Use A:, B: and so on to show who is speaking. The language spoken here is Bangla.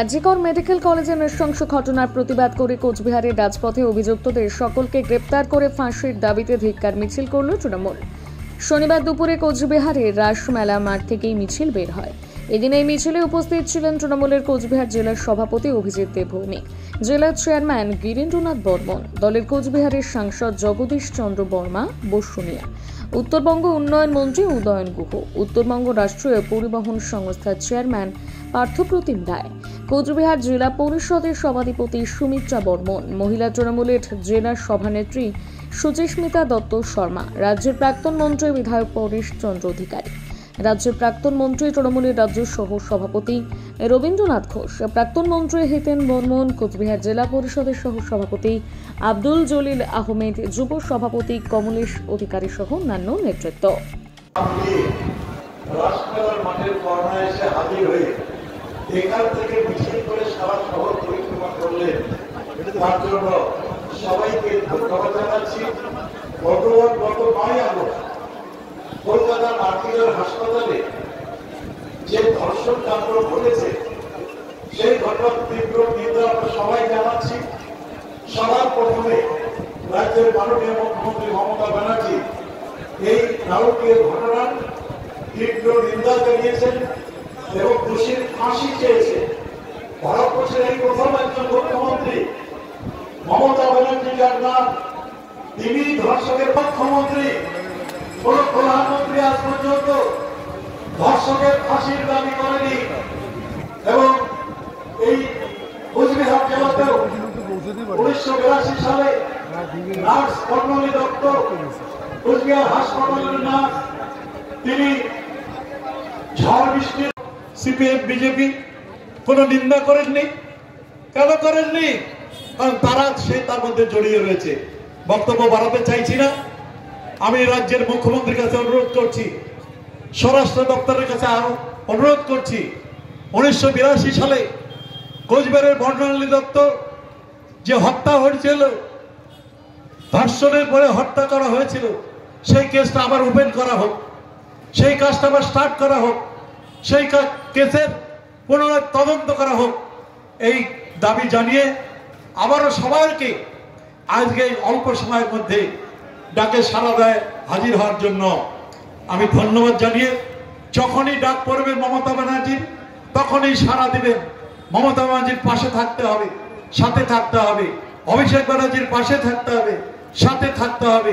A: আজিকর মেডিকেল কলেজে নৃশংস ঘটনার প্রতিবাদ করে কোচবিহারের রাজপথে অভিযুক্তদের সকলকে গ্রেপ্তার করে ফাঁসির দাবিতে ধিক্কার মিছিল করল তৃণমূল। শনিবার দুপুরে কোচবিহারের রাসমেলা মাঠ থেকেই মিছিল বের হয়। এদিন এই মিছিলে উপস্থিত ছিলেন তৃণমূলের কোচবিহার জেলার সভাপতি অভিজিৎ দেবভৌমিক, জেলার চেয়ারম্যান গিরীন্দ্রনাথ বর্মন, দলের কোচবিহারের সাংসদ জগদীশ চন্দ্র বর্মা বসুনিয়া, উত্তরবঙ্গ উন্নয়ন মন্ত্রী উদয়ন গুহ, উত্তরবঙ্গ রাষ্ট্রীয় পরিবহন সংস্থার চেয়ারম্যান পার্থপ্রতিম রায়, কোচবিহার জেলা পরিষদের সভাধিপতি সুমিত্রা বর্মন, মহিলা তৃণমূলের জেলা সভানেত্রী সুচিস্মিতা দত্ত শর্মা, রাজ্যের প্রাক্তন মন্ত্রী বিধায়ক পরেশ চন্দ্র অধিকারী, রাজ্যের প্রাক্তন মন্ত্রী তৃণমূলের রাজ্য সহ সভাপতি রবীন্দ্রনাথ ঘোষ, প্রাক্তন মন্ত্রী হিতেন বর্মন, কোচবিহার জেলা পরিষদের সহ সভাপতি আব্দুল জলিল আহমেদ, যুব সভাপতি কমলেশ অধিকারী সহ অন্যান্য নেতৃত্ব।
B: এখান থেকে মিছিল করে সারা শহর পরিক্রমা করলেন, তার জন্য সবাইকে ধন্যবাদ জানাচ্ছি। গত 9 আগস্ট কলকাতার আর্টিকেল হাসপাতালে যে ধর্ষণ কাণ্ড ঘটেছে, সেই ঘটনার তীব্র নিন্দা আমরা সবাই জানাচ্ছি। সবার প্রথমে রাজ্যের মাননীয় মুখ্যমন্ত্রী মমতা ব্যানার্জি এই নারকীয় ঘটনার তীব্র নিন্দা জানিয়েছেন এবং দোষীর ফাঁসি চেয়েছে। ভারতবর্ষের এই প্রথম একজন মুখ্যমন্ত্রী মমতা ব্যানার্জি, যার নাম, তিনি ধর্ষকের মুখ্যমন্ত্রী। কোন প্রধানমন্ত্রী আজ পর্যন্ত ধর্ষকের ফাঁসির দাবি করেনি এবং এই কোচবিহার জেলাতেও 1982 সালে নার্স কর্ণলী দত্ত, কোচবিহার হাসপাতালের নার্স, তিনি ঝড় বৃষ্টির সিপিএম বিজেপি কোন নিন্দা করেননি। কেন করেননি? কারণ তারা তার মধ্যে জড়িয়ে রয়েছে। বক্তব্য বাড়াতে চাইছি না। আমি রাজ্যের মুখ্যমন্ত্রীর কাছে অনুরোধ করছি, স্বরাষ্ট্র দপ্তরের কাছে আরো অনুরোধ করছি, 1982 সালে কোচবিহারের বর্ণালী দত্ত যে হত্যা হয়েছিল, ধর্ষণের পরে হত্যা করা হয়েছিল, সেই কেসটা আবার ওপেন করা হোক, সেই কাজটা আবার স্টার্ট করা হোক, সেই কেসের পুনরায় তদন্ত করা হোক, এই দাবি জানিয়ে আবারও সবাইকে আজকে অল্প সময়ের মধ্যে ডাকে সাড়া দেয় হাজির হওয়ার জন্য আমি ধন্যবাদ জানিয়ে, যখনই ডাক পড়বে মমতা ব্যানার্জির, তখনই সাড়া দিবেন। মমতা ব্যানার্জির পাশে থাকতে হবে, সাথে থাকতে হবে, অভিষেক ব্যানার্জির পাশে থাকতে হবে, সাথে থাকতে হবে।